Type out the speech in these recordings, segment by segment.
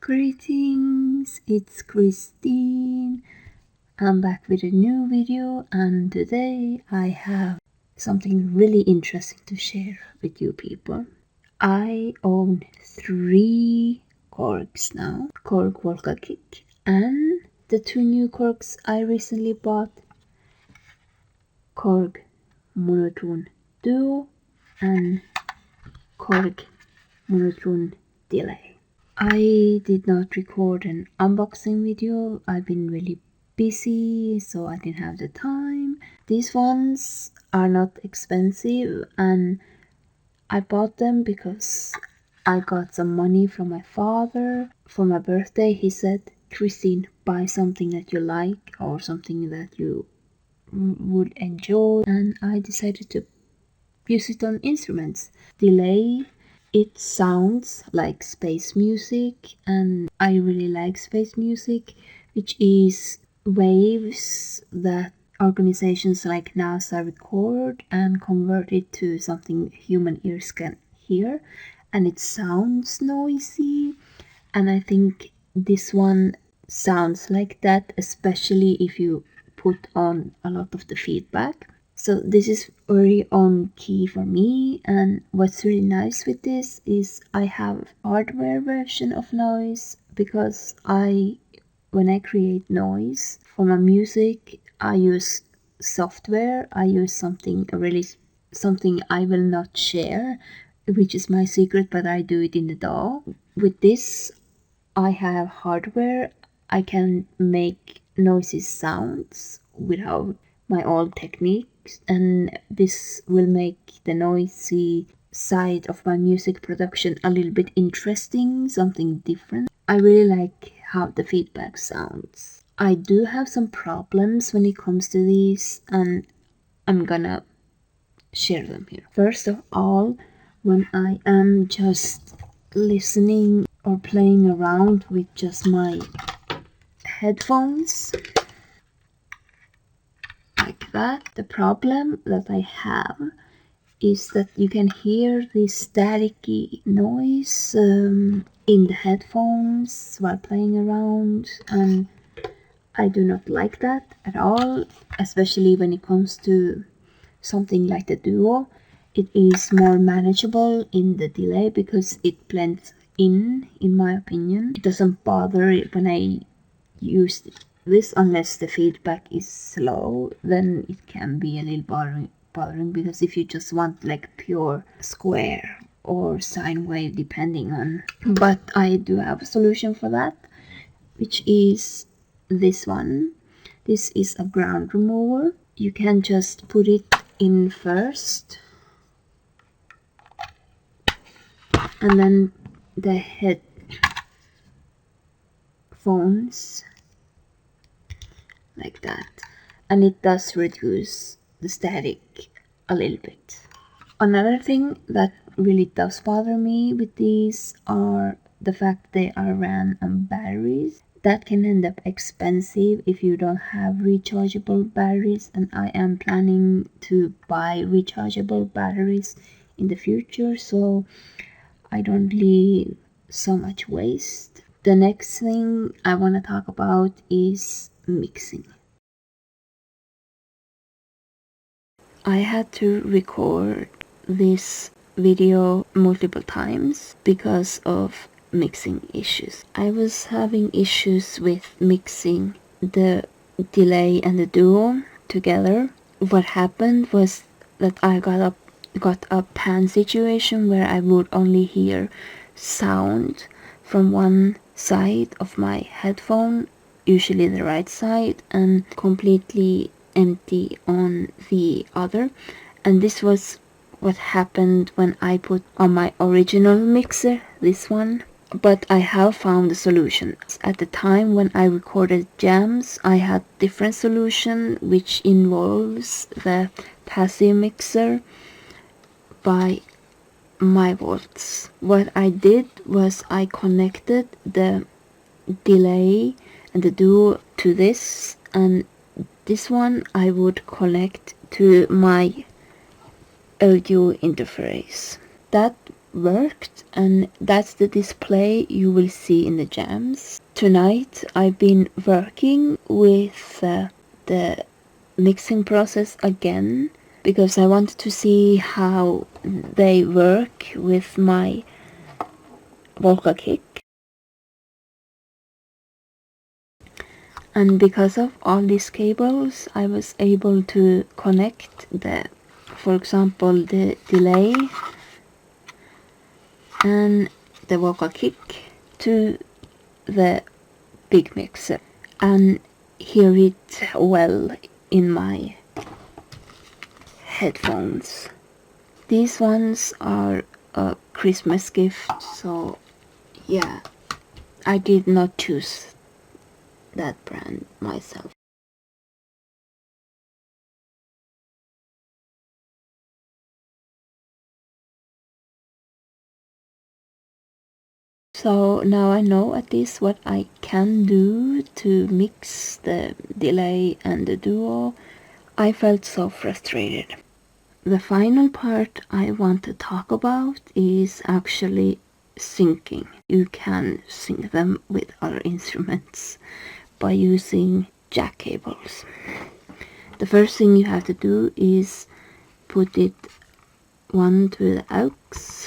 Greetings, it's Christine. I'm back with a new video, and today I have something really interesting to share with you people. I own 3 Korgs now, Korg Volca Kick, and the 2 new Korgs I recently bought, Korg Monotron Duo and Korg Monotron Delay. I did not record an unboxing video. I've been really busy, so I didn't have the time. These ones are not expensive, and I bought them because I got some money from my father. For my birthday, he said, Christine, buy something that you like or something that you would enjoy, and I decided to use it on instruments. Delay, it sounds like space music, and I really like space music, which is waves that organizations like NASA record and convert it to something human ears can hear, and it sounds noisy, and I think this one sounds like that, especially if you put on a lot of the feedback. So this is very on key for me, and what's really nice with this is I have hardware version of noise, because when I create noise for my music, I use software. I use something I will not share, which is my secret, but I do it in the DAW. With this, I have hardware. I can make noisy sounds without my old techniques, and this will make the noisy side of my music production a little bit interesting, something different. I really like how the feedback sounds. I do have some problems when it comes to these, and I'm gonna share them here. First of all, when I am just listening or playing around with just my headphones, like that, the problem that I have is that you can hear this staticky noise in the headphones while playing around, and I do not like that at all, especially when it comes to something like the Duo. It is more manageable in the delay because it blends in my opinion. It doesn't bother when I use this unless the feedback is slow, then it can be a little bothering, because if you just want like pure square or sine wave depending on, but I do have a solution for that, which is this one. This is a ground remover. You can just put it in first, and then the headphones like that, and it does reduce the static a little bit. Another thing that really does bother me with these are the fact they are ran on batteries. That can end up expensive if you don't have rechargeable batteries, and I am planning to buy rechargeable batteries in the future, so I don't leave so much waste. The next thing I want to talk about is mixing. I had to record this video multiple times because of mixing issues. I was having issues with mixing the delay and the duo together. What happened was that I got a pan situation where I would only hear sound from one side of my headphone, usually the right side, and completely empty on the other. And this was what happened when I put on my original mixer, this one. But I have found a solution. At the time when I recorded jams, I had different solution, which involves the passive mixer by my volts. What I did was I connected the delay and the duo to this, and this one I would connect to my audio interface. That worked, and that's the display you will see in the jams. Tonight I've been working with the mixing process again, because I wanted to see how they work with my Volca kick. And because of all these cables, I was able to connect for example, the delay and the Volca kick to the big mixer and hear it well in my headphones. These ones are a Christmas gift, so yeah, I did not choose that brand myself. So now I know at least what I can do to mix the delay and the duo. I felt so frustrated. The final part I want to talk about is actually syncing. You can sync them with other instruments by using jack cables. The first thing you have to do is put it one to the aux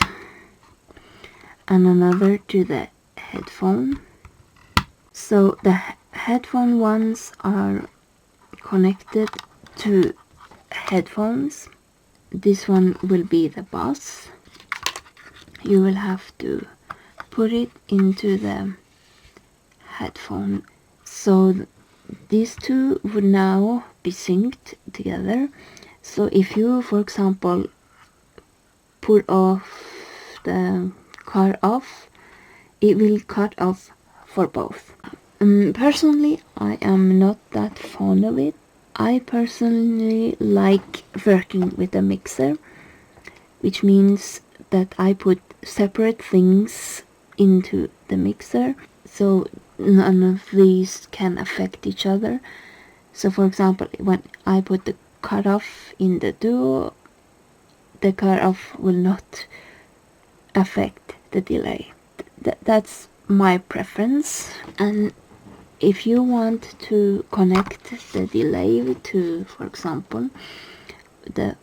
and another to the headphone. So the headphone ones are connected to headphones. This one will be the bass. You will have to put it into the headphone. So these two would now be synced together. So if you, for example, put off the car off, it will cut off for both. Personally, I am not that fond of it. I personally like working with a mixer, which means that I put separate things into the mixer, so none of these can affect each other. So for example, when I put the cutoff in the duo, the cutoff will not affect the delay. That's my preference. And if you want to connect the delay to, for example, the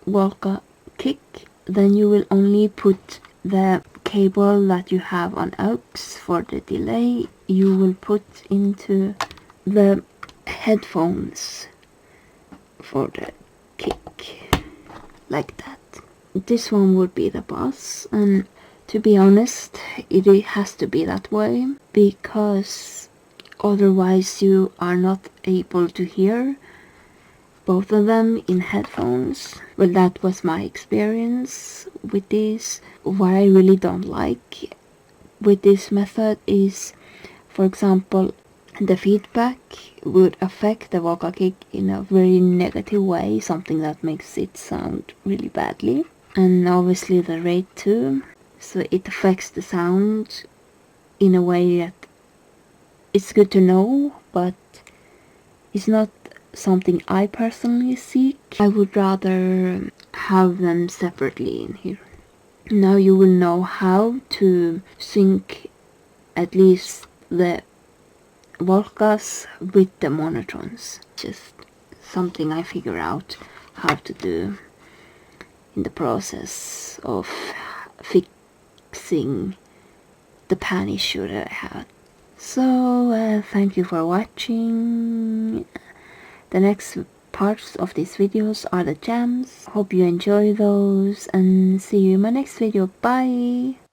Volca kick, then you will only put the cable that you have on aux for the delay, you will put into the headphones for the kick, like that. This one would be the bass, and to be honest, it has to be that way, because otherwise you are not able to hear both of them in headphones. Well, that was my experience with this. What I really don't like with this method is, for example, the feedback would affect the vocal kick in a very negative way, something that makes it sound really badly. And obviously the rate too. So it affects the sound in a way that it's good to know, but it's not something I personally seek. I would rather have them separately in here. Now you will know how to sync at least the Volcas with the Monotrons. Just something I figure out how to do in the process of fixing the pan issue that I had. So thank you for watching. The next parts of these videos are the jams. Hope you enjoy those, and see you in my next video. Bye!